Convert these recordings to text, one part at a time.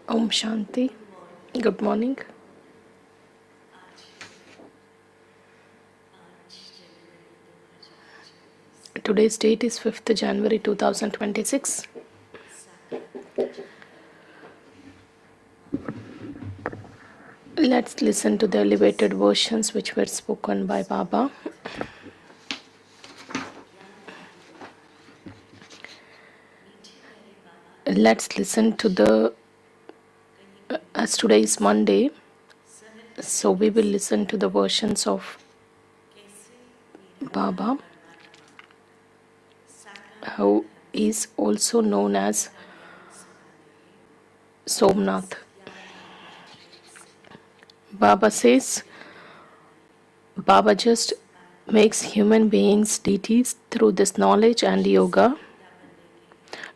Om Shanti. Good morning. Today's date is 5th January 2026. Let's listen to the elevated versions which were spoken by Baba. Let's listen to as today is Monday, so we will listen to the versions of Baba, who is also known as Somnath. Baba says, Baba just makes human beings deities through this knowledge and yoga.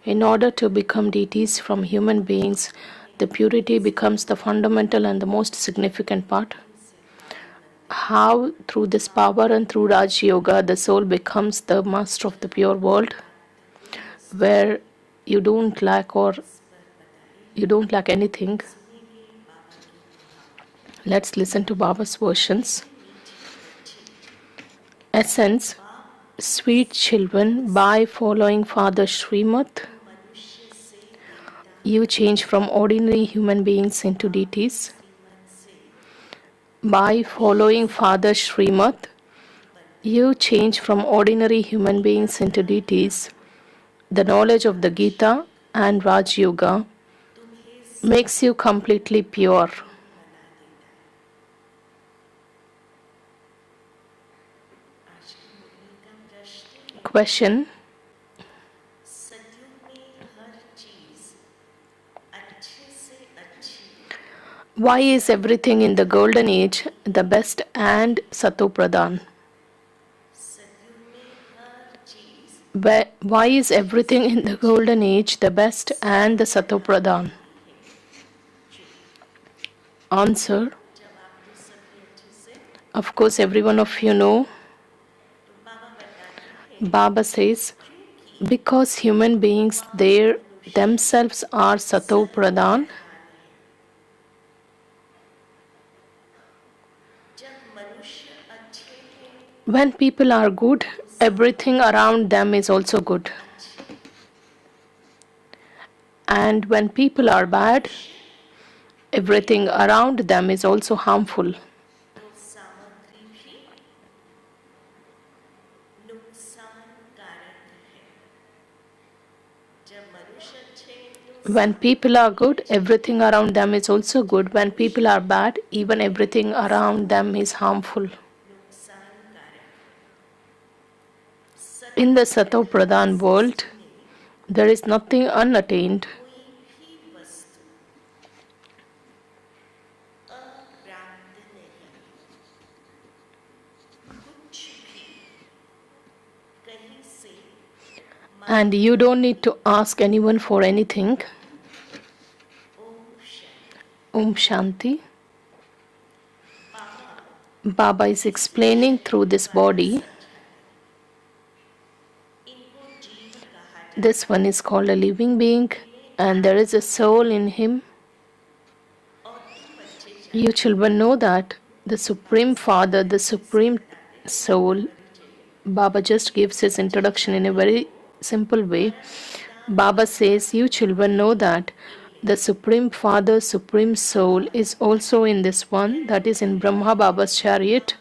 In order to become deities from human beings, the purity becomes the fundamental and the most significant part. How through this power and through Raj Yoga, the soul becomes the master of the pure world, where you don't lack anything. Let's listen to Baba's versions. Essence, sweet children, by following Father Shrimat, you change from ordinary human beings into deities. By following Father Shrimat, you change from ordinary human beings into deities. The knowledge of the Gita and Raj Yoga makes you completely pure. Question. Why is everything in the golden age the best and Sato Pradhan? Why is everything in the golden age the best and the Sato Pradhan? Answer. Of course, every one of you know. Baba says, because human beings themselves are Sato Pradhan, when people are good, everything around them is also good. And when people are bad, everything around them is also harmful. When people are good, everything around them is also good. When people are bad, even everything around them is harmful. In the Sato Pradhan world, there is nothing unattained. And you don't need to ask anyone for anything. Om Shanti. Baba is explaining through this body. This one is called a living being, and there is a soul in him. You children know that the Supreme Father, the Supreme Soul, Baba just gives his introduction in a very simple way. Baba says, you children know that the Supreme Father, Supreme Soul is also in this one, that is in Brahma Baba's chariot.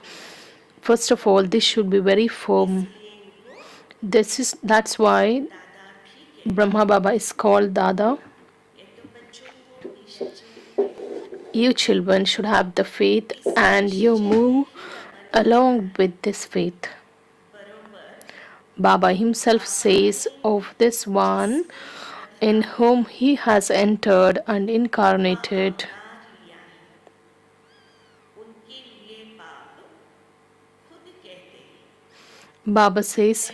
First of all, this should be very firm. That's why Brahma Baba is called Dada. You children should have the faith and you move along with this faith. Baba himself says of this one in whom he has entered and incarnated. Baba says,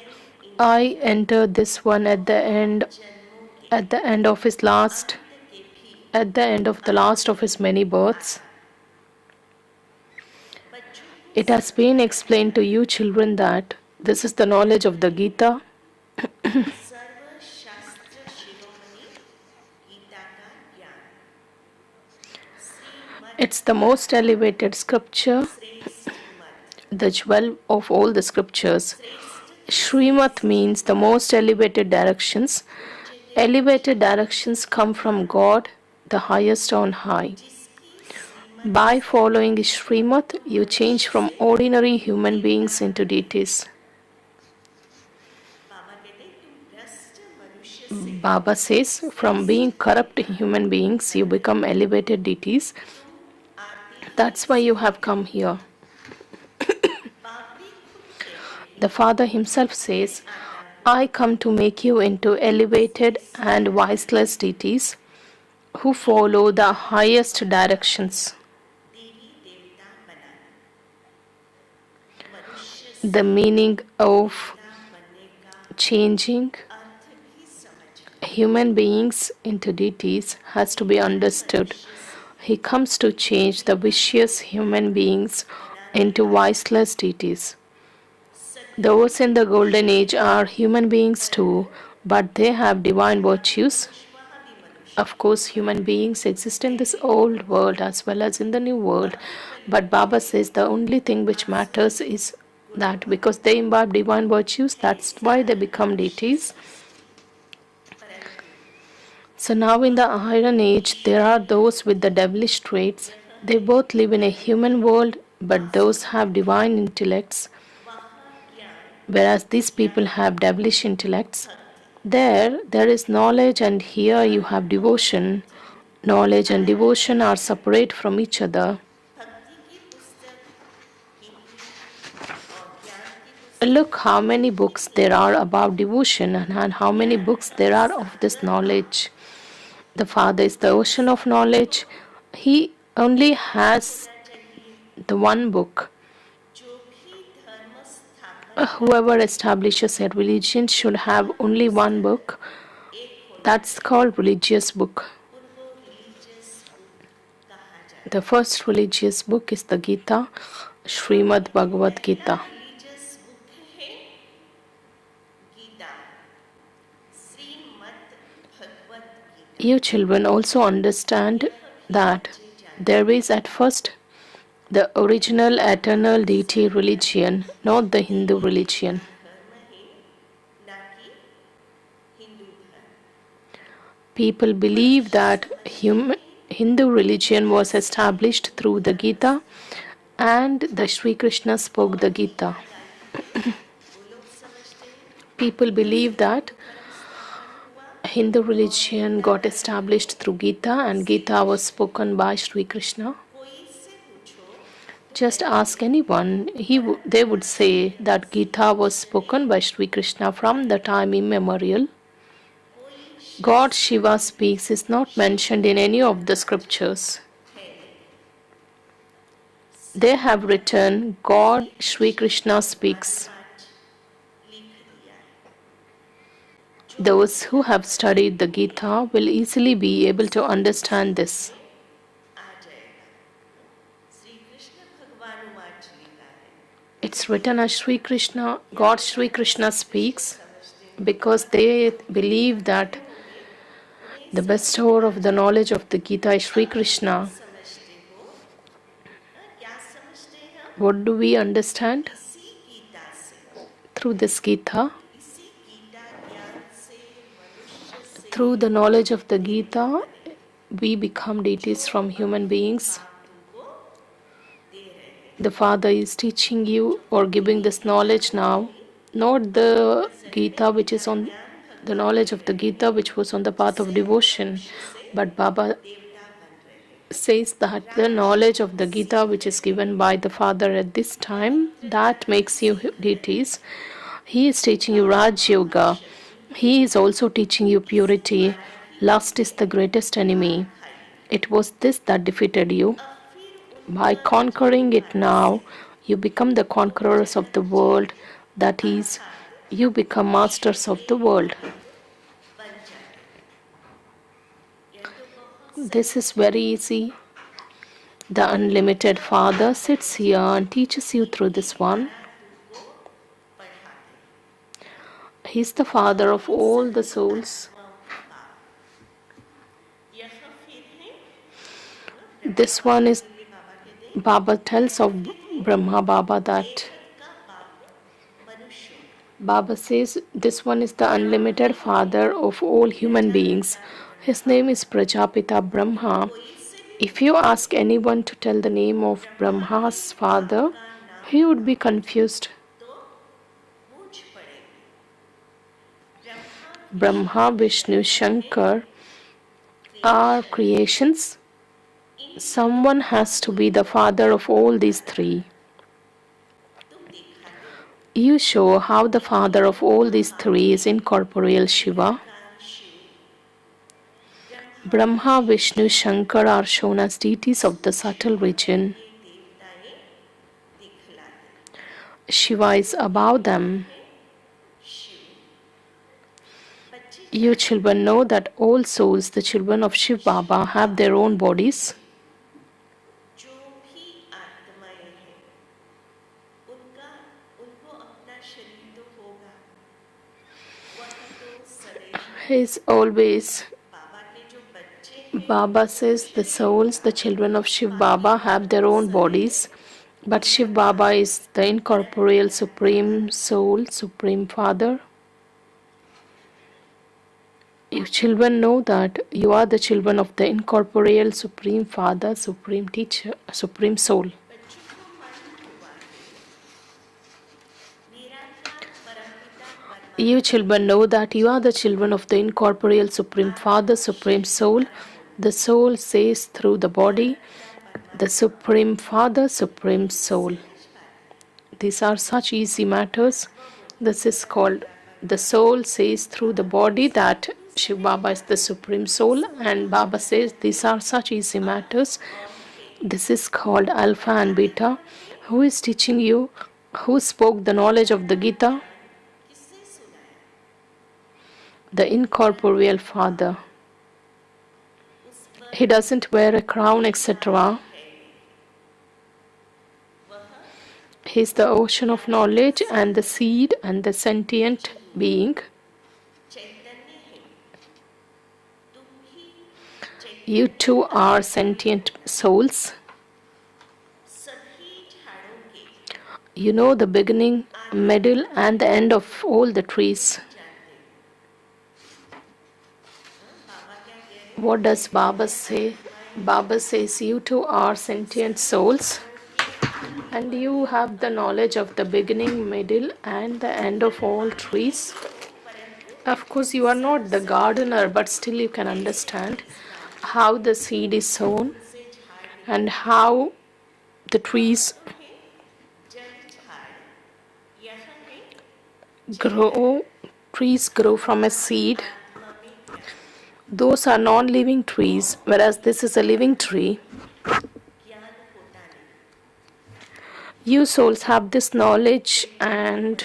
I entered this one at the end of the last of his many births. It has been explained to you children that this is the knowledge of the Gita. It's the most elevated scripture, the jewel of all the scriptures. Shrimat means the most elevated directions. Elevated directions come from God, the highest on high. By following Shrimat, you change from ordinary human beings into deities. Baba says, from being corrupt human beings, you become elevated deities. That's why you have come here. The Father himself says, I come to make you into elevated and wiseless deities who follow the highest directions. The meaning of changing human beings into deities has to be understood. He comes to change the vicious human beings into wiseless deities. Those in the golden age are human beings too, but they have divine virtues. Of course, human beings exist in this old world as well as in the new world. But Baba says the only thing which matters is that because they imbibe divine virtues, that's why they become deities. So now in the Iron Age, there are those with the devilish traits. They both live in a human world, but those have divine intellects, whereas these people have devilish intellects. There is knowledge, and here you have devotion. Knowledge and devotion are separate from each other. Look how many books there are about devotion and how many books there are of this knowledge. The Father is the ocean of knowledge. He only has the one book. Whoever establishes a religion should have only one book. That's called religious book. The first religious book is the Gita, Srimad Bhagavad Gita. You children also understand that there is at first the original eternal deity religion, not the Hindu religion. People believe that Hindu religion was established through the Gita and the Sri Krishna spoke the Gita. People believe that Hindu religion got established through Gita and Gita was spoken by Sri Krishna. Just ask anyone, they would say that Gita was spoken by Sri Krishna from the time immemorial. God Shiva speaks is not mentioned in any of the scriptures. They have written God Sri Krishna speaks. Those who have studied the Gita will easily be able to understand this. It's written as Sri Krishna, God Sri Krishna speaks, because they believe that the bestower of the knowledge of the Gita is Sri Krishna. What do we understand through this Gita? Through the knowledge of the Gita, we become deities from human beings. The Father is teaching you or giving this knowledge now, not the Gita which is on the knowledge of the Gita which was on the path of devotion, but Baba says that the knowledge of the Gita which is given by the Father at this time, that makes you deities. He is teaching you Raj Yoga. He is also teaching you purity. Lust is the greatest enemy. It was this that defeated you. By conquering it now, you become the conquerors of the world. That is, you become masters of the world. This is very easy. The unlimited Father sits here and teaches you through this one. He is the Father of all the souls. This one is Baba tells of Brahma Baba that Baba says this one is the unlimited father of all human beings. His name is Prajapita Brahma. If you ask anyone to tell the name of Brahma's father, he would be confused. Brahma, Vishnu, Shankar are creations. Someone has to be the father of all these three. You show how the father of all these three is incorporeal Shiva. Brahma, Vishnu, Shankar are shown as deities of the subtle region. Shiva is above them. You children know that all souls, the children of Shiv Baba, have their own bodies. He's always. Baba says the souls, the children of Shiv Baba, have their own bodies, but Shiv Baba is the incorporeal Supreme Soul, Supreme Father. You children know that you are the children of the incorporeal Supreme Father, Supreme Teacher, Supreme Soul. You children know that you are the children of the incorporeal Supreme Father, Supreme Soul. The soul says through the body, the Supreme Father, Supreme Soul. These are such easy matters. This is called the soul says through the body that Shiv Baba is the Supreme Soul, and Baba says these are such easy matters. This is called Alpha and Beta. Who is teaching you? Who spoke the knowledge of the Gita? The incorporeal Father. He doesn't wear a crown, etc. He is the ocean of knowledge and the seed and the sentient being. You too are sentient souls. You know the beginning, middle, and the end of all the trees. What does Baba say? Baba says you too are sentient souls, and you have the knowledge of the beginning, middle, and the end of all trees. Of course, you are not the gardener, but still you can understand how the seed is sown and how the trees grow. Trees grow from a seed. Those are non-living trees, whereas this is a living tree. You souls have this knowledge, and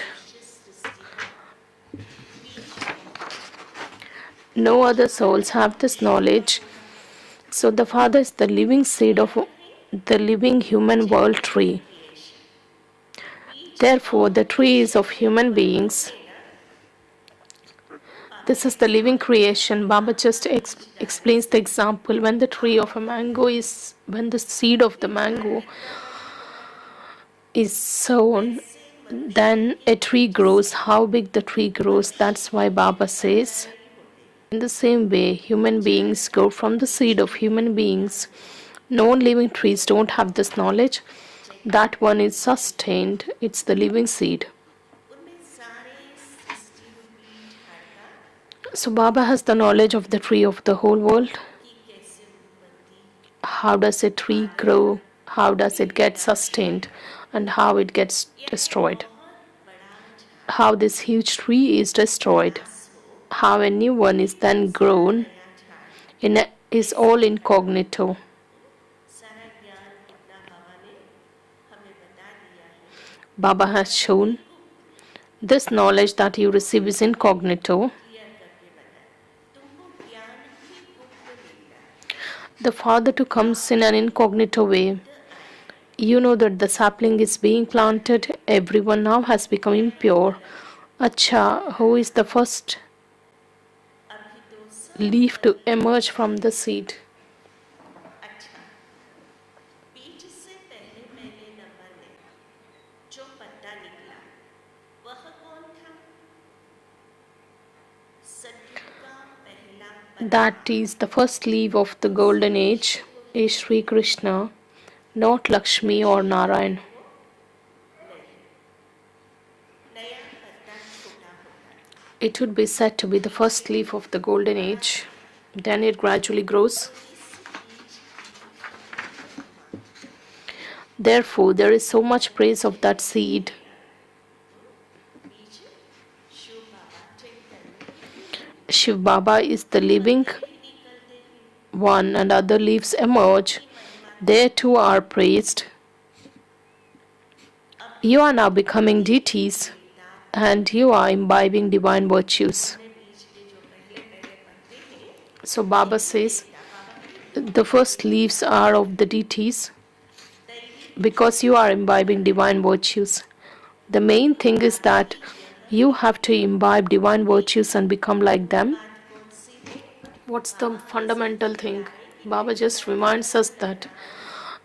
no other souls have this knowledge. So the Father is the living seed of the living human world tree. Therefore, the tree is of human beings. This is the living creation. Baba just explains the example. When the tree of a mango is, when the seed of the mango is sown, then a tree grows. How big the tree grows, that's why Baba says, in the same way, human beings grow from the seed of human beings. Non-living trees don't have this knowledge. That one is sustained. It's the living seed. So Baba has the knowledge of the tree of the whole world. How does a tree grow? How does it get sustained? And how it gets destroyed? How this huge tree is destroyed? How a new one is then grown is all incognito. Baba has shown this knowledge that you receive is incognito. The Father too comes in an incognito way. You know that the sapling is being planted. Everyone now has become impure. Acha, who is the first leaf to emerge from the seed? That is the first leaf of the golden age is Sri Krishna, not Lakshmi or Narayan. It would be said to be the first leaf of the golden age. Then it gradually grows. Therefore, there is so much praise of that seed. Shiv Baba is the living one and other leaves emerge. They too are praised. You are now becoming deities and you are imbibing divine virtues. So Baba says the first leaves are of the deities because you are imbibing divine virtues. The main thing is that you have to imbibe divine virtues and become like them. What's the fundamental thing? Baba just reminds us that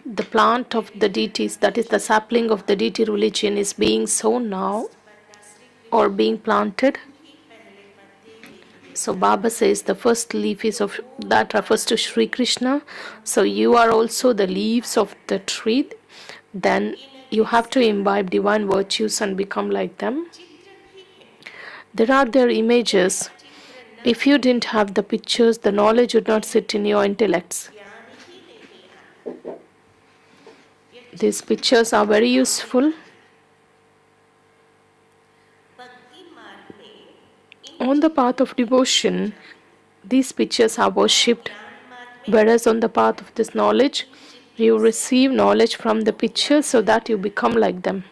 the plant of the deities, that is the sapling of the deity religion, is being sown now or being planted. So Baba says the first leaf is of that refers to Sri Krishna. So you are also the leaves of the tree. Then you have to imbibe divine virtues and become like them. There are their images. If you didn't have the pictures, the knowledge would not sit in your intellects. These pictures are very useful. On the path of devotion, these pictures are worshipped, whereas on the path of this knowledge, you receive knowledge from the pictures so that you become like them.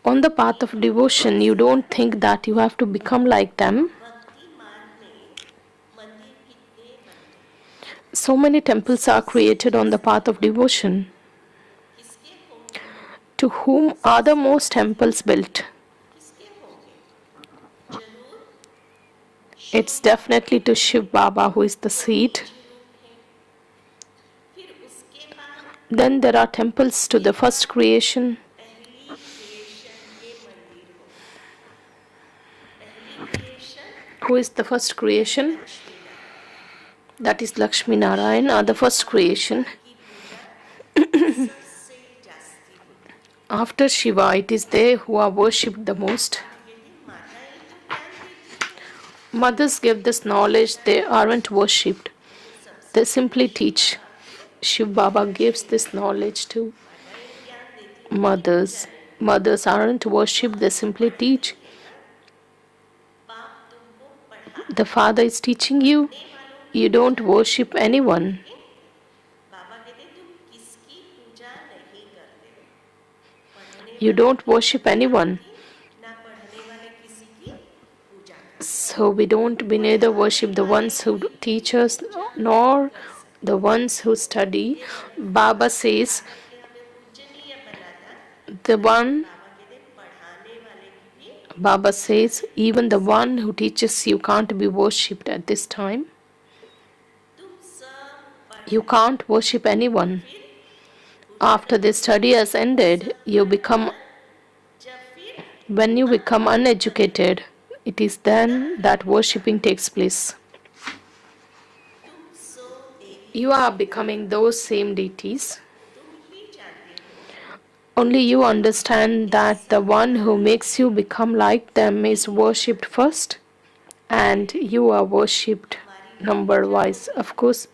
On the path of devotion, you don't think that you have to become like them. So many temples are created on the path of devotion. To whom are the most temples built? It's definitely to Shiv Baba, who is the seed. Then there are temples to the first creation. Who is the first creation? That is Lakshmi Narayan, the first creation. After Shiva, it is they who are worshipped the most. Mothers give this knowledge, they aren't worshipped. They simply teach. Shiv Baba gives this knowledge to mothers. Mothers aren't worshipped, they simply teach. The Father is teaching you. You don't worship anyone. You don't worship anyone. So we neither worship the ones who teach us nor the ones who study. Baba says Baba says even the one who teaches you can't be worshipped at this time. You can't worship anyone. After the study has ended, when you become uneducated, it is then that worshipping takes place. You are becoming those same deities. Only you understand that the one who makes you become like them is worshipped first, and you are worshipped number-wise, of course.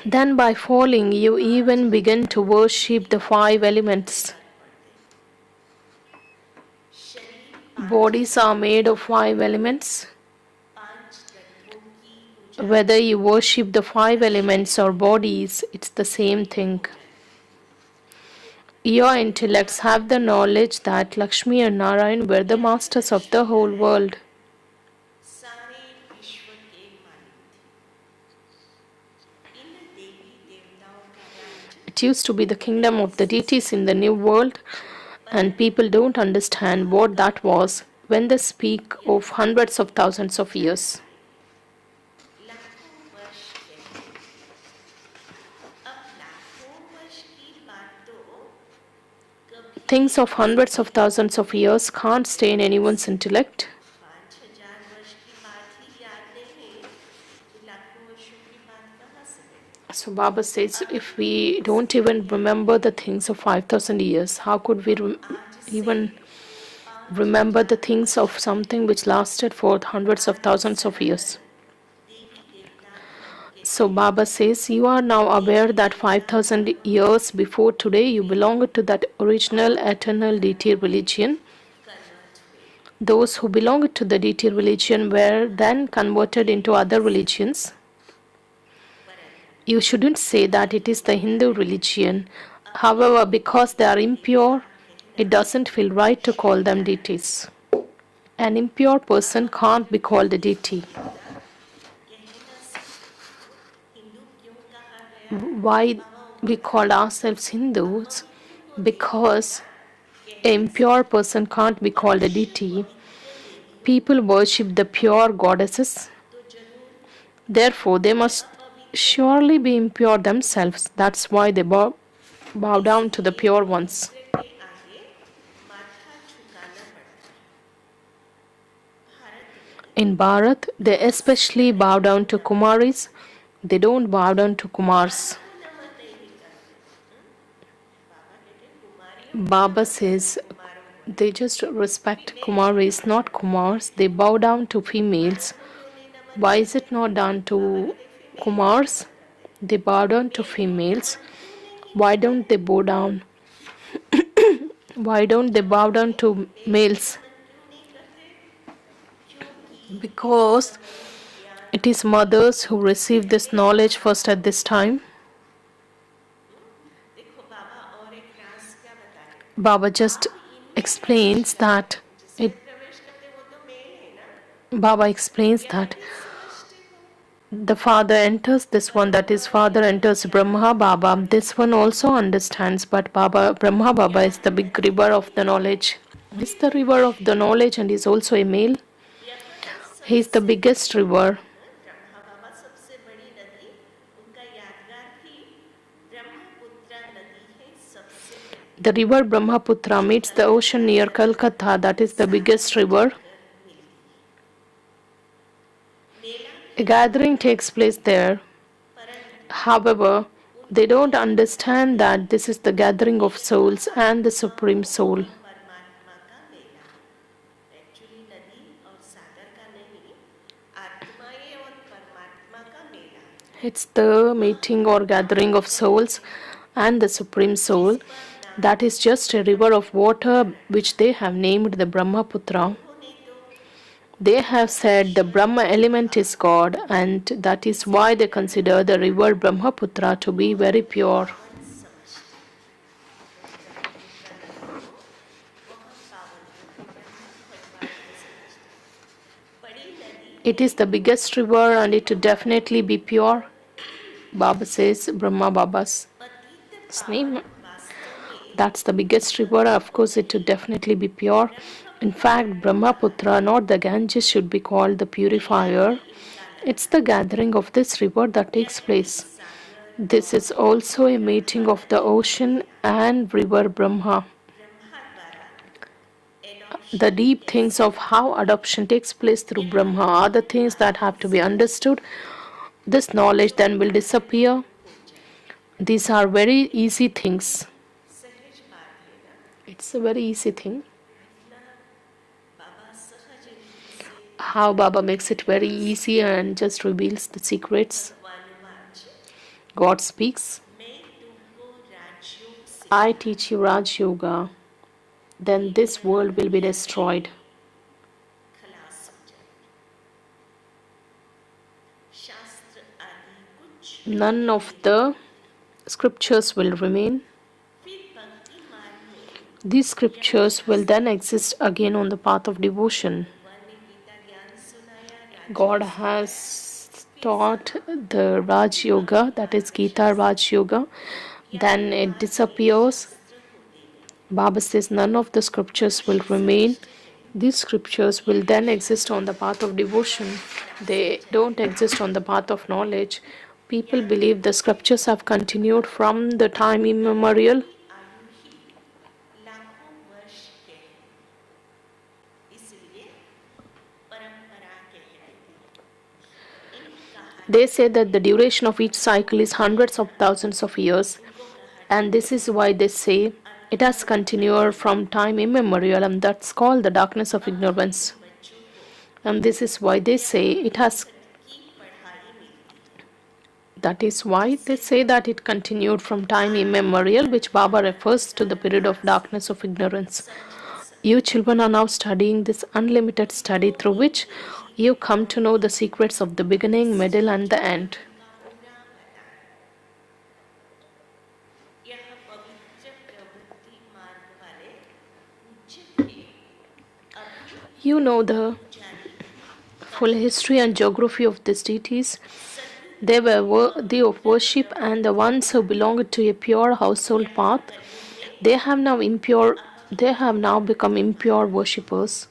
Then by falling, you even begin to worship the 5 elements. Bodies are made of 5 elements. Whether you worship the 5 elements or bodies, it's the same thing. Your intellects have the knowledge that Lakshmi and Narayan were the masters of the whole world. It used to be the kingdom of the deities in the new world, and people don't understand what that was when they speak of hundreds of thousands of years. things of hundreds of thousands of years can't stay in anyone's intellect. 5,000 वर्ष की बात ही याद नहीं है तो लाखों वर्षों की बात कहाँ से बने? So Baba says, if we don't even remember the things of 5,000 years, how could we even remember the things of something which lasted for hundreds of thousands of years? देवी देवता धर्म के So Baba says, you are now aware that 5,000 years before today you belonged to that original eternal deity religion. Convert हुए, Those who belonged to the deity religion were then converted into other religions. परंतु You shouldn't say that it is the Hindu religion. However, because they are impure, it doesn't feel right to call them deities. An impure person can't be called a deity. कहना सीखो, हिंदू क्यों कहा गया? Why we call ourselves Hindus? Because an impure person can't be called a deity. People worship the pure goddesses. तो जरूर Therefore, they must surely be impure themselves. That's why they bow down to the pure ones. के आगे माथा झुकाना पड़ता है। भारत में In Bharat, they especially bow down to Kumaris. They don't bow down to Kumars. नमन नहीं करते। बाबा कहते कुमारियों Baba says they just respect Kumaris, not Kumars. They bow down to females. Why is it not done to Kumars? They bow down to females. Why don't they bow down? Why don't they bow down to males? Because it is mothers who receive this knowledge first at this time. देखो बाबा और एक राज क्या बता रहे? Baba just explains that it. प्रवेश करते वो तो मेल है ना? Baba explains that समझते हो? the father enters this one, that is, father enters Brahma Baba. This one also understands, but Brahma Baba is the big river of the knowledge. He's the river of the knowledge and is also a male. He is the biggest river. Brahma बाबा सबसे बड़ी नदी, उनका यादगार भी ब्रह्मपुत्र नदी है सबसे बड़ी। The river Brahmaputra meets the ocean near Calcutta, that is the biggest river. A gathering takes place there. However, they don't understand that this is the gathering of souls and the Supreme Soul. परमात्मा का मेला, actually नदी और सागर का नहीं, आत्माएं और परमात्मा का मेला। It's the meeting or gathering of souls and the Supreme Soul. That is just a river of water which they have named the Brahmaputra. उन्होंने तो They have said the Brahma element is God, and that is why they consider the river Brahmaputra to be very pure. It is the biggest river and it would definitely be pure. Baba says, Brahma Baba's name. That's the biggest river. Of course, it would definitely be pure. In fact, Brahmaputra, not the Ganges, should be called the purifier. It's the gathering of this river that takes place. This is also a meeting of the ocean and river Brahma. The deep things of how adoption takes place through Brahma are the things that have to be understood. This knowledge then will disappear. These are very easy things. सहज बात है ना, It's a very easy thing. इतना बाबा सहज रीति से How Baba makes it very easy and just reveals the secrets. वानुवाच, God speaks, मैं तुमको राजयोग से I teach you Raj Yoga, then this world will be destroyed. खलास हो जाएगी। शास्त्र आदि कुछ None of the scriptures will remain. फिर भक्ति मार्ग में These scriptures will then exist again on the path of devotion. भगवान ने गीता ज्ञान सुनाया, God has taught the Raj Yoga, that is Gita Raj Yoga, then it disappears. Baba says none of the scriptures will remain. These scriptures will then exist on the path of devotion. They don't exist on the path of knowledge. People believe the scriptures have continued from the time immemorial. आयु ही लाखों They say that the duration of each cycle is hundreds of thousands of years, and this is why they say it has continued from time immemorial, and that's called the darkness of वहाँ पे ignorance. भी बच्चों को And this is why they say it has गणित की पढ़ाई मिलती है, that is why they जिससे say that it continued from time immemorial, which Baba refers to the period of darkness of ignorance. समझा सके। You children are now studying this unlimited study तो through which इनके you जीवन come का to know the secrets of the beginning, middle, and the end. जीवन का पूरा बताया। यह पवित्र प्रवृत्ति मार्ग वाले पूज्य थे, अभी You know the पुजारी full history and geography of these deities. सतयुग They के were worthy of पवित्र worship, and the ones who belonged to a pure household यहाँ path, कलयुग में they have now impure they have now become impure worshippers.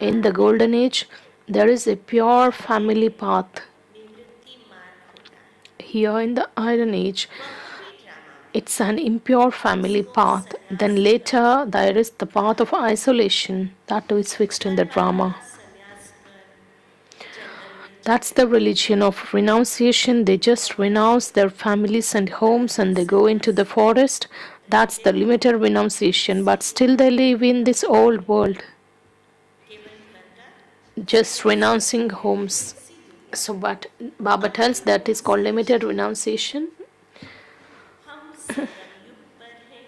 In the golden age, there is a pure family path. निवृत्ति मार्ग होता है, Here in the iron age, वह भी drama में it's an impure family जिसको path. Then सन्यास later there is the path of isolation. That too is fixed in the her drama. सन्यास कर जंगल में That's चले the जाते religion of renunciation. They just renounce their families and homes and they go into the forest. That's the limited renunciation. But still they live in this old world, केवल घंटा just सन्यास renouncing करते हैं homes. उसी दुनिया So, में। but Baba अभी tells that is हम called limited समझते renunciation. हम संगम युग पर हैं,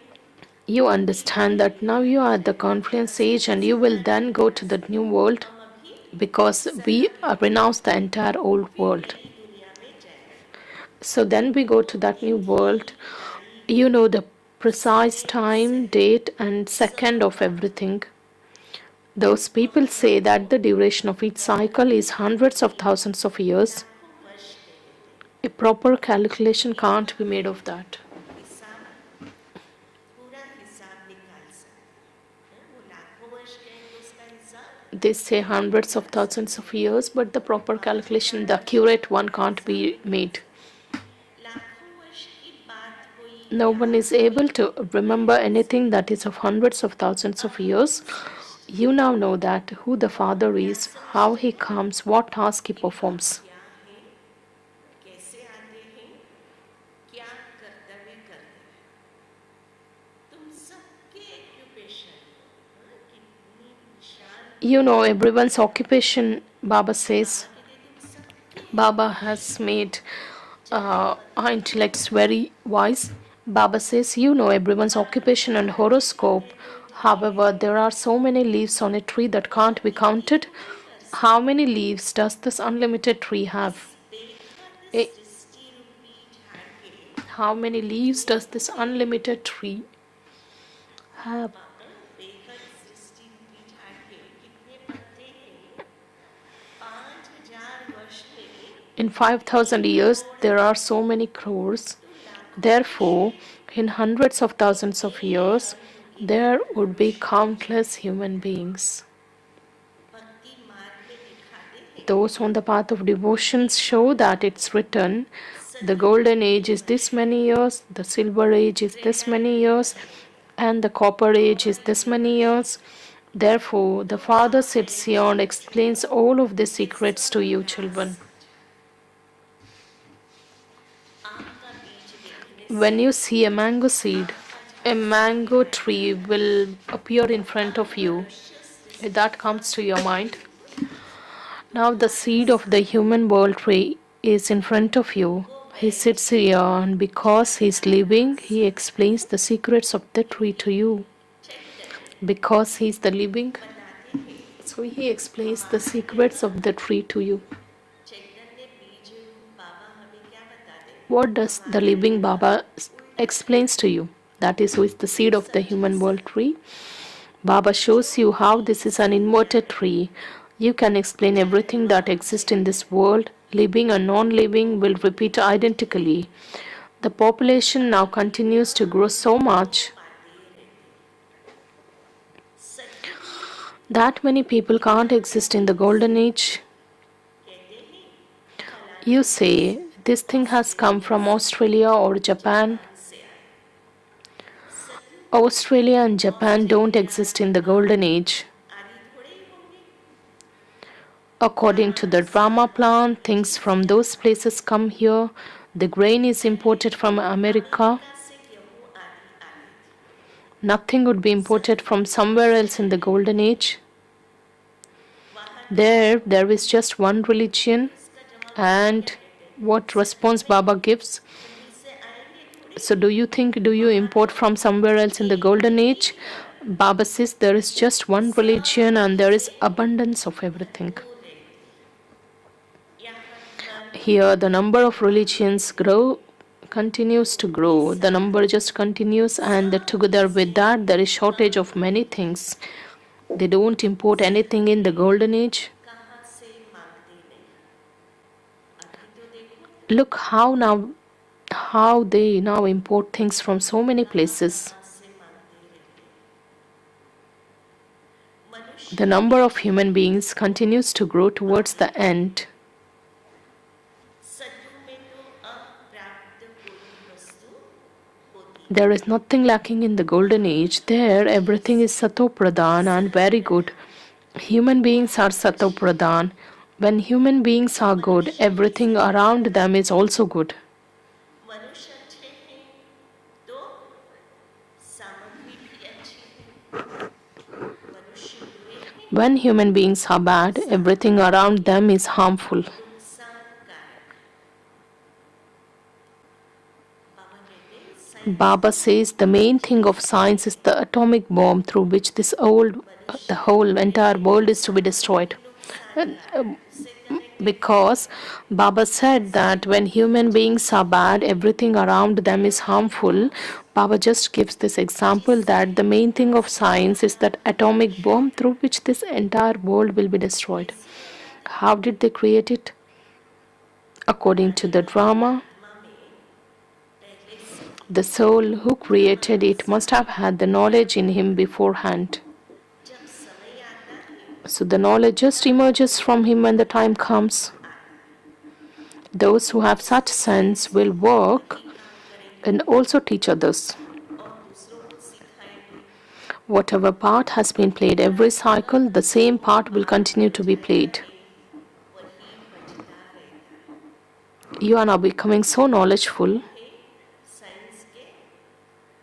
You understand that now you are at the confluence age and you will then go to the new world हम अभी because we संगम युग में renounce the entire old फिर world. नई दुनिया में जाएंगे। So then we go to that new world. तिथि तारीख You know the precise समय time, सेकंड date, and सब second of पता है। everything. Those people say that the duration of each cycle is hundreds of thousands of years. लाखों वर्ष ले लेते हैं, A proper calculation एक can't be made अपने of that. हिसाब पूरा हिसाब निकाल सकते हैं। वो लाखों वर्ष गए तो उसका हिसाब They say hundreds of निकाल thousands सकते of years, but the proper हैं। 5,000 calculation, the वर्ष गए accurate तो one, उसका can't हिसाब be निकाल made. सकते हैं। लाखों वर्ष की बात कोई No one is याद भी able to remember नहीं कर anything that सकता। is of hundreds of thousands of अभी years. हम समझते You now know that who the Father क्या is, how समझते he हैं comes, what task he कि हम performs. क्या हैं, कैसे आते हैं, क्या कर्तव्य करते हैं। तुम सबके ऑक्यूपेशन कितनी विशाल You know everyone's occupation, Baba says. बाबा कहते तुम सबके Baba has made our intellects very wise. Baba says, you know everyone's occupation and horoscope. However, there are so many leaves on a tree that can't be इतनी counted. कोई कर How सकता many leaves does this unlimited tree इस have? बेखत Eh, सृष्टि रूपी झाड़ के How many leaves कितने does this फूल हैं। unlimited tree have? पापा बेखत सृष्टि रूपी झाड़ के कितने पत्ते हैं। 5,000 वर्ष में In 5,000 1 years, करोड़ there हैं, are so many crores. तो लाखों वर्ष Therefore, में in hundreds of thousands of एक years, करोड़ होगी there would be मनुष्य की countless human beings. भक्ति मार्ग में दिखाते हैं। Those on the path of devotions show that it's written the सतयुग golden में age is this many years, the silver age is this many Treta युग years, है, and the copper age is Dwapar this युग many है। years. Therefore, the तो Father आप sits पहले here and समझो explains all of the इस secrets to वक्त you, आप children. समझो। आम का बीज देखने से When you see a mango seed, आम का a झाड़ सामने mango आएगा। tree will appear in front of अब you. मनुष्य If सृष्टि that का comes to your mind. बिल्कुल Now the तुम्हारे seed of the सामने human world tree is in front of you. वो He बैठ sits के here and because he is living, चरितार्थ he explains the secrets of the tree to you. Chaitanya Because he is the living, बताते हैं। so he explains the हमारे secrets of the tree to you. चैतन्य बीज रूप बाबा हमें क्या बताते हैं। What does the हमारे living अंदर Baba उल्टा है, explains to you? That is who is the seed of the समझा human world सकते tree. Baba जो shows you how this is an inverted tree. You can explain चाहे everything that मानो exists in चाहे this world. Living and non living will repeat identically. The population now continues to grow so much पाते रहते सतयुग में that many people can't exist in the golden age. कहते हैं फलाना You चीज say this thing has come Australia from से Australia or Japan. Japan से आया। सतयुग में Australia and Japan don't Australia exist in the golden age. आदि थोड़े ही होंगे। According to the drama plan, things from those places come here. The grain is imported from America. America से गेहूं आदि आती थी। Nothing would be imported from somewhere else in the golden age. वहां There is just one religion, इसका जवाब क्या and कहते हैं? what response Baba gives. कहीं से आएंगे थोड़ी। So, do you import from somewhere else in the golden age? Baba says there is just one religion and there is abundance of everything. भरपूर रहती है। यहाँ धर्म Here, the number of religions continues to grow. The number just continues, and together with that, there is shortage of many things. They don't import anything in the golden age. कहाँ से मांगते नहीं। अभी तो देखो Look how they now import things from so many places. कहाँ से मांगते रहते हैं। मनुष्य The number of human beings continues to grow towards the end. सत्युग में तो अप्राप्त कोई वस्तु होती है। There is nothing lacking in the golden age. There, everything is Sato Pradhan and very good. Human beings are Sato Pradhan. When human beings are good, everything around them is also good. मनुष्य अच्छे हैं तो सामग्री भी अच्छी है। मनुष्य बुरे हैं When human beings are bad, everything around them is harmful. नुकसानकारक। बाबा कहते हैं science Baba says the main thing of science is the atomic bomb through which the whole entire world is to be destroyed. नुकसानकारक से connect Because Baba said that when human beings are bad, everything around them is harmful. Baba just gives this example that the main thing of science is that atomic bomb through which this entire world will be destroyed. How did they create it? According to the drama, आत्मा में पहले से the soul who created it must have had the knowledge in him beforehand. जब समय आता है So the knowledge just emerges from him when the time comes. Those who have such sense will work काम करेंगे and also teach others. और दूसरों को सिखाएंगे। Whatever part has been played every cycle, the same part will continue to be played. वही बचता रहता है। You are now becoming so knowledgeful. Science के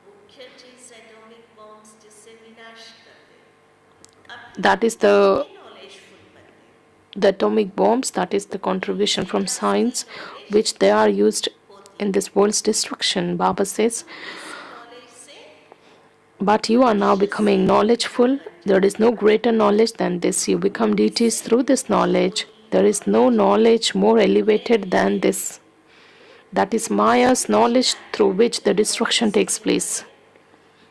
मुख्य चीज एटॉमिक बॉम्ब्स जिससे विनाश करते हैं। अब That is the नॉलेजफुल बनते हैं। the atomic bombs, that is the contribution from science, which they are used in this world's destruction. Baba says, knowledge से but you are now becoming knowledgeful. There is no greater knowledge than this. You become deities through this knowledge. There is no knowledge more elevated than this. That is Maya's knowledge through which the destruction takes place.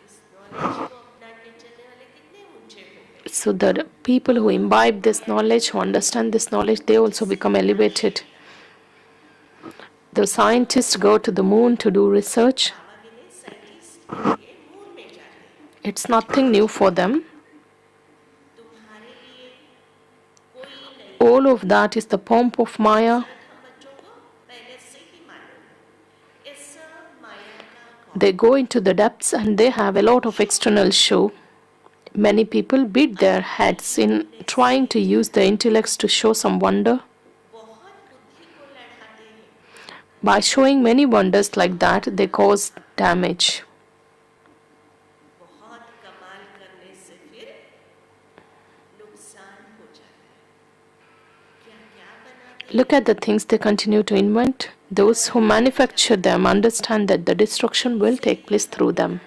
इस knowledge को अपना के चलने वाले कितने ऊंचे हो गए। So the people who imbibe this knowledge, who understand this knowledge, they also become elevated. The scientists go to the moon to do research. बाबा के लिए साइंटिस्ट के लिए मून में जाते हैं। It's nothing new for them. तुम्हारे लिए कोई नहीं। All of that is the pomp of Maya. हम बच्चों को पहले से ही मालूम है। इस माया का They go into the depths and they have a lot of external show. Many people beat their heads in trying to use their intellects to show some wonder. बहुत बुद्धि को लड़ाते हैं। By showing many wonders like that, they cause damage. बहुत कमाल करने से फिर नुकसान हो जाता है। क्या क्या बनाते हैं? Look at the things they continue to invent. Those who manufacture them understand that the destruction will take place through them.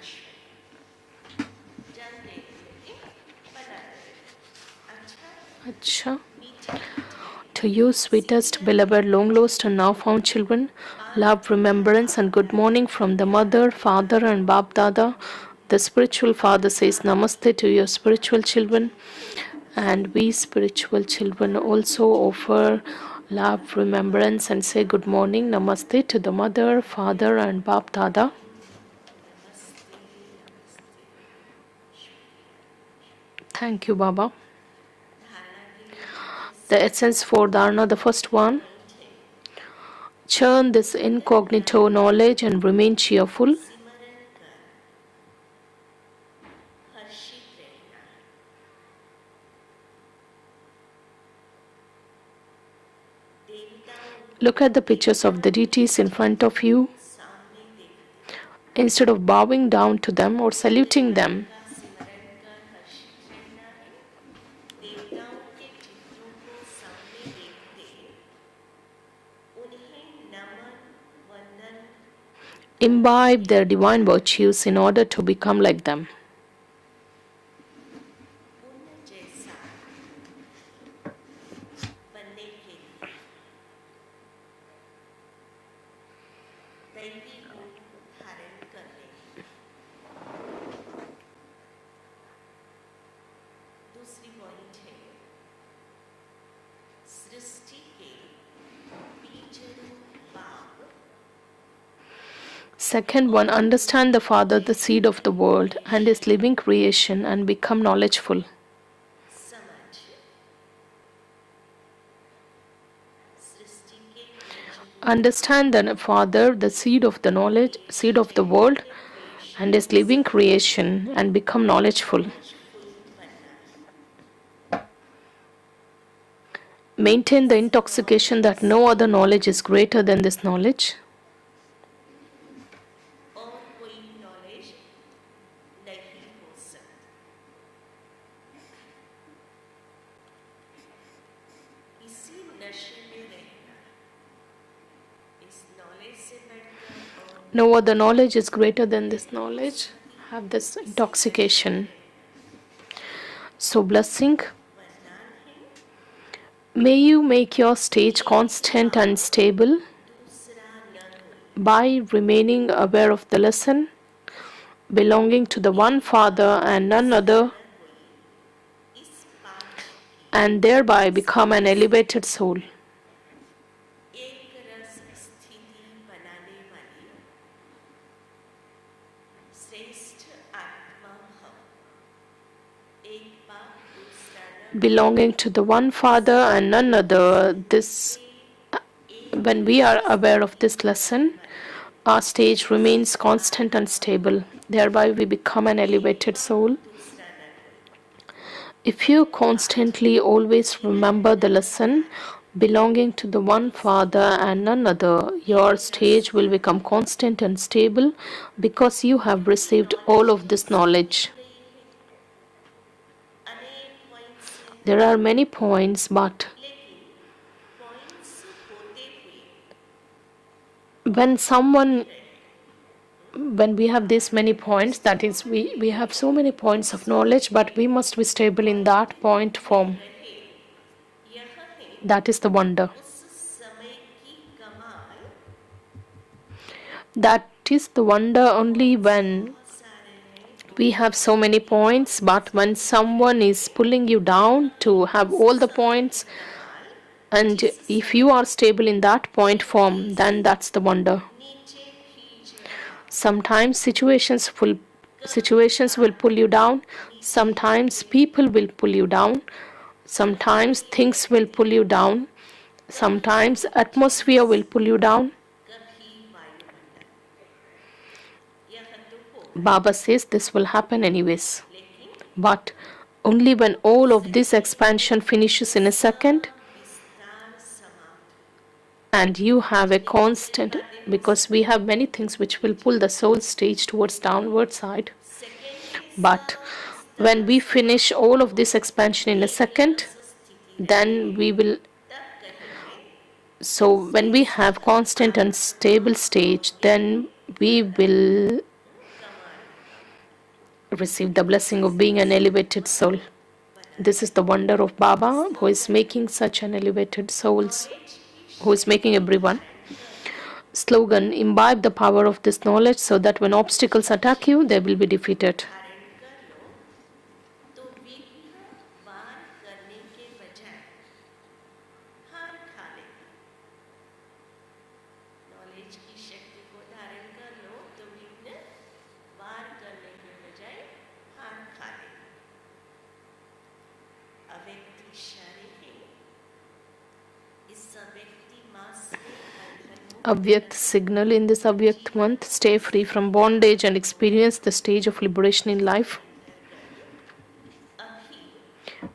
जानते हैं बनाते हैं। अच्छा Acha. मीठे To you, sweetest, beloved, long lost, and now found children, love, remembrance, and good morning from the mother, father, and Bab Dada. The spiritual father says Namaste to your spiritual children, and we spiritual children also offer love, remembrance, and say good morning, Namaste to the mother, father, and Bab Dada. Thank you, Baba. The essence for Dharana, the first one. Churn this incognito knowledge and remain cheerful. सिमरन कर हर्षित रहना। Look at the pictures of the deities in front of you. सामने देखते Instead of bowing down to them or saluting them, का सिमरन कर हर्षित रहना है। देवताओं के चित्रों को सामने देखते उन्हें नमन वंदन imbibe their divine virtues in order to become like them. उन जैसा बनने के लिए दैवी रूप धारण कर ले। दूसरी पॉइंट है सृष्टि के बीज रूप बाप Second one, understand the Father, the seed of the world, and His living creation, and become knowledgeful. समझ सृष्टि के बीज Understand the Father, the seed of the knowledge, seed of the world, and His living creation, and become knowledgeful. फूल बनना है। Maintain the intoxication that no other knowledge is greater than this knowledge. और कोई knowledge नहीं हो सकती। इसी नशे में रहना इस नॉलेज से बढ़कर और No other knowledge is greater than this knowledge. Have this intoxication. So, blessing. वरदान है May you make your stage constant and stable दूसरा न कोई by remaining aware of the lesson, belonging to the one Father and none other, इस पाठ and thereby become an elevated soul. एक रस स्थिति बनाने वाली श्रेष्ठ आत्मा भव। एक बाप दूसरा न Belonging to the one Father and none other, when we are aware of this lesson, our stage remains constant and stable. Thereby, we become an elevated soul. दूसरा न कोई If you constantly always remember the lesson, belonging to the one Father and none other, your stage will become constant and stable because you have received all of this knowledge. अनेक points हैं There are many points, but लेकिन points होते हुए when we have this many points, that is, we have so many points of knowledge, but we must be stable in that point form. रहे यह है That is the wonder. उस समय की कमाल That is the wonder only when बहुत सारे हैं we have so many points, but when someone is pulling you down to have all the points, and if you are stable in that point form, then that's the wonder. नीचे खींच रहा Sometimes situations will pull you down, sometimes people will pull you down, sometimes things will pull you down, sometimes atmosphere will pull you down. कभी वायुमंडल यह तो हो Baba says this will happen anyways. लेकिन But only when all of this expansion finishes in a second विस्तार समाप्त and you have a constant, because we have many things which will pull the soul stage towards downward side. Second के But when we finish all of this expansion in a second, स्थिति then we will, तब कहेंगे so when we have constant and stable stage, then we will कमाल receive the blessing of being an elevated soul. This is the wonder of Baba, who is making such an elevated souls, who is making everyone. Slogan: imbibe the power of this knowledge so that when obstacles attack you, they will be defeated. धारण कर लो तो विघ्न वार करने के बजाय हार खा लेगा नॉलेज की शक्ति को धारण कर लो तो विघ्न वार करने के बजाय हार खा लेगा अव्यक्तिशाली है इस अव्यक्ति मास में बंधन मुक्त Avyakt signal in this Avyakt month: stay free from bondage and experience the stage of liberation in life. अभी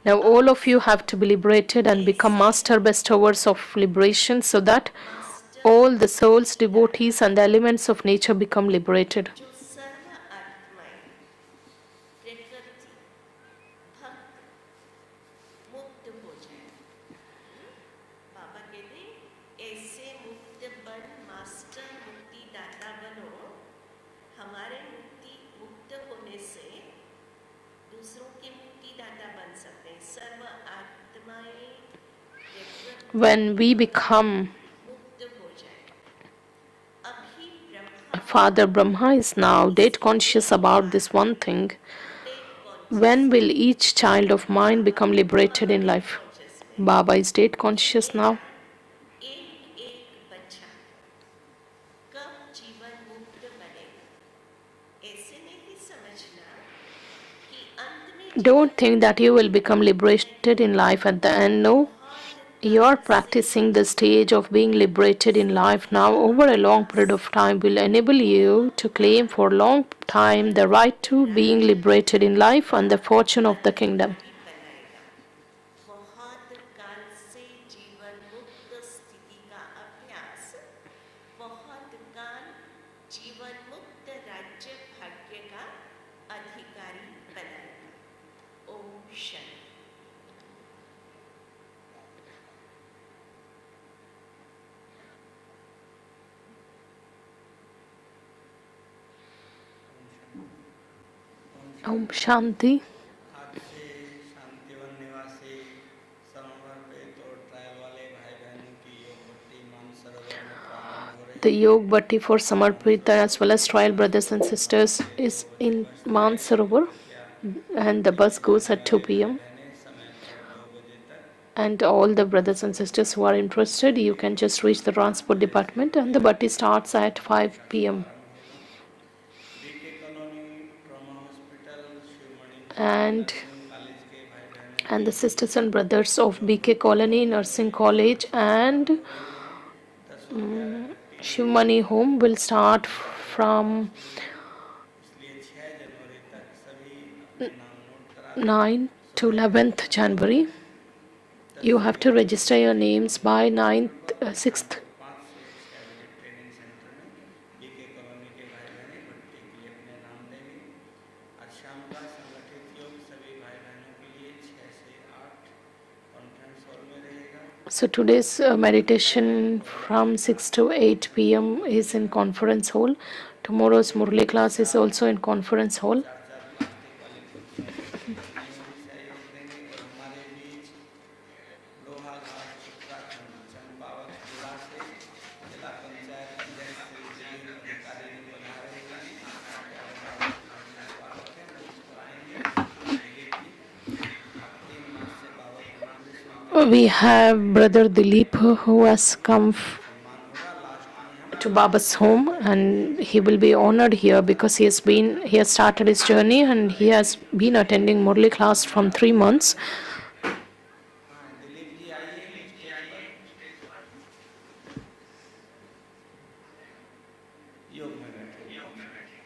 Now all of you have to be liberated and become master bestowers of liberation so that master all the souls, मुक्तिदाता devotees and the elements of nature become liberated. जो सर्व आत्माएं प्रकृति भक्त मुक्त हो जाए। बाबा कहते हैं ऐसे मुक्त बन मास्टर मुक्तिदाता बनो। हमारे मुक्त होने से दूसरों के मुक्तिदाता बन सकते हैं। सर्व आत्माएं प्रकृति When we become, मुक्त हो जाए। अभी Father Brahma is now dead conscious about this one thing. Dead When conscious will each child of mine become liberated in dead life? Conscious में Baba is dead कि conscious now. बेटा एक एक बच्चा कब जीवन मुक्त बनेगा। ऐसे नहीं समझना कि अंत में Don't जीवन think that you will become liberated in life at the end. No, you are काल से practicing the stage of being liberated in life now over a long period of time will enable you to claim for a long time the right to being liberated in life and the fortune of the kingdom. अधिकारी बनाएगा। बहुत काल से जीवन मुक्त स्थिति का अभ्यास बहुत काल जीवन मुक्त राज्य भाग्य का अधिकारी बनाएगा। ओम शांति। Om Shanti. आज से शांतिवन निवासी समर्पित और ट्रायल वाले भाई बहनों की योग भट्टी मानसरोवर में प्रारंभ हो रही The है। Yog Bhatti for Samarpita as well as trial brothers and sisters is in Mansarovar and the bus goes at 2 p.m. बहनें समय पर 2 बजे तक And all the brothers and sisters who are interested, you can just reach the transport department and the bhatti starts at 5 p.m. प्रारंभ होगा। BK colony trauma hospital Shivmani And nursing college के भाई बहनों and की the sisters and brothers of BK Colony Nursing College and हो रही है। 10:11 Shivmani Home will start from इसलिए 6 जनवरी तक सभी अपने नाम नोट करा 9 to 11th January. You have to register your names by 9th, 6th. 5 से 6 बजे ट्रेनिंग सेंटर में बीके कॉलोनी के भाई बहनें भट्टी के लिए अपने नाम देंगे। आज शाम का संगठित योग सभी भाई बहनों के लिए 6 से 8 कॉन्फ्रेंस हॉल में रहेगा। So today's meditation from 6 to 8 p.m. is in conference hall. Tomorrow's Murli class is also in conference hall. 4-4 plastic वाली कुर्सियों पर नियमित सहयोग देंगे और हमारे बीच लोहा घाट उत्तराखंड चंपावत जिला से जिला पंचायत अध्यक्ष श्री दिलीप अधिकारी जी पधार रहे हैं। प्यारे बाबा का स्वागत है। मंच पर आएंगे दिलीप जी। आप 3 मास से बाबा की मंदिर सुनते We have Brother Dilip who has come सम्मान होगा। लास्ट में हम to Baba's home and he will be honored here because he has started his journey and he has been attending Murli class from 3 months. हाँ दिलीप जी आइए stage पर योग में बैठे।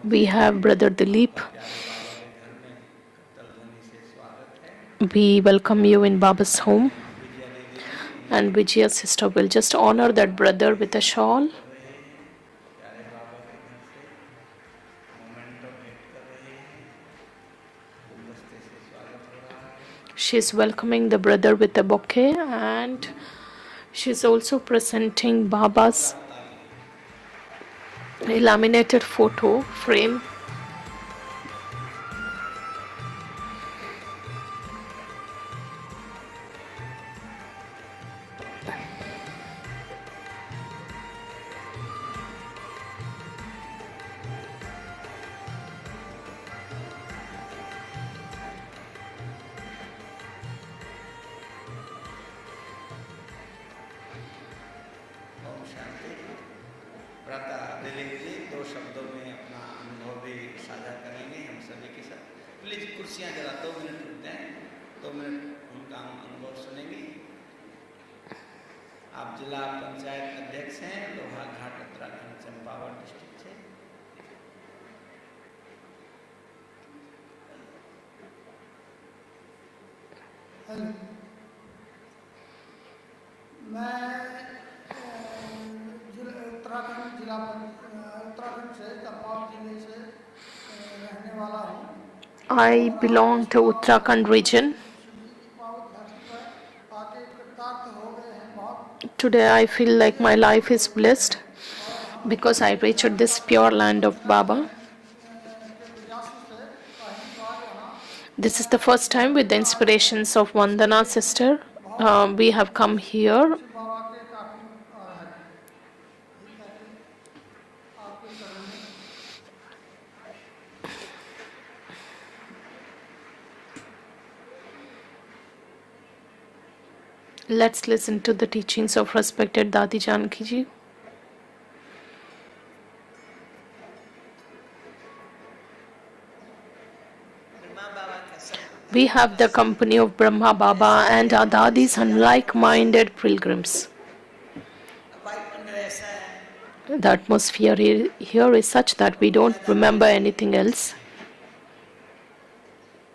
We have Brother Dilip. और प्यारे बाबा के घर में कत्तल ध्वनि से स्वागत है। We welcome you in Baba's home. Vijaya दीदी जी And Vijaya sister will just honor that brother with a shawl. कर रहे हैं, प्यारे बाबा के घर से मोमेंटो भेंट कर रहे हैं, गुलदस्ते से स्वागत हो रहा है। She's welcoming the brother with a bouquet, and she's also presenting Baba's laminated photo frame. Om Shanti. भ्राता दिलीप जी 2 शब्दों में अपना अनुभव भी साझा करेंगे हम सभी के साथ। प्लीज कुर्सियां जरा 2 मिनट रुक जाएं, 2 मिनट उनका हम अनुभव सुनेंगे। आप जिला पंचायत अध्यक्ष हैं, लोहा घाट उत्तराखंड चंपावत डिस्ट्रिक्ट से। हेलो, मैं उत्तराखंड से चंपावत जिले से रहने वाला हूँ। I belong to Uttarakhand region. पावन धरती पर आके कृतार्थ हो गए हैं बहुत। Today I feel like my life is blessed because I reached this pure land of Baba. के प्रयासों से पहली बार यहाँ This is the first time with the inspirations of Vandana sister. We have come here. बाबा के काफी है। आपके चरण में Let's listen to the teachings of respected Dadi Janki ji. Brahma बाबा का संग We have the company of Brahma Baba and our Dadis and like-minded pilgrims. वायुमंडल ऐसा है, The atmosphere here is such that we don't remember anything else.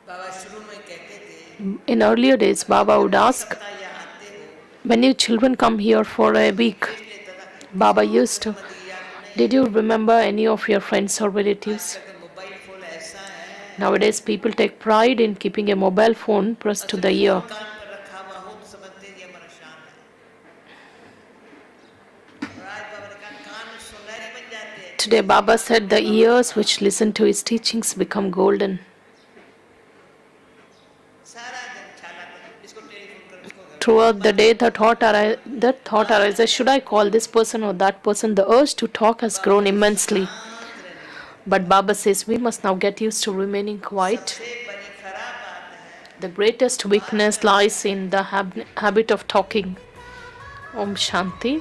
बाबा शुरू में कहते थे In earlier days, Baba would ask, सप्ताह यहाँ आते हो when you children come here for a week, इसलिए तथा Baba used to, मत याद नहीं। did you remember any of your friends or relatives? आजकल मोबाइल फोन ऐसा है, Nowadays, people take pride in keeping a mobile phone pressed to the ear. कान पर रखा हुआ हो तो समझते हैं ये हमारा शान है। और आज बाबा ने कहा कान सुनहरे बन जाते हैं। Today, Baba said the ears which listen to his teachings become golden. सारा दिन छालाते हैं, इसको टेलीफोन कर, इसको घर Throughout the day, the thought arises, should I call this person or that person? The urge to talk has grown immensely. शांत रहने। But Baba says we must now get used to remaining quiet. सबसे बड़ी खराब बात है The greatest weakness lies in the habit of talking. Om Shanti.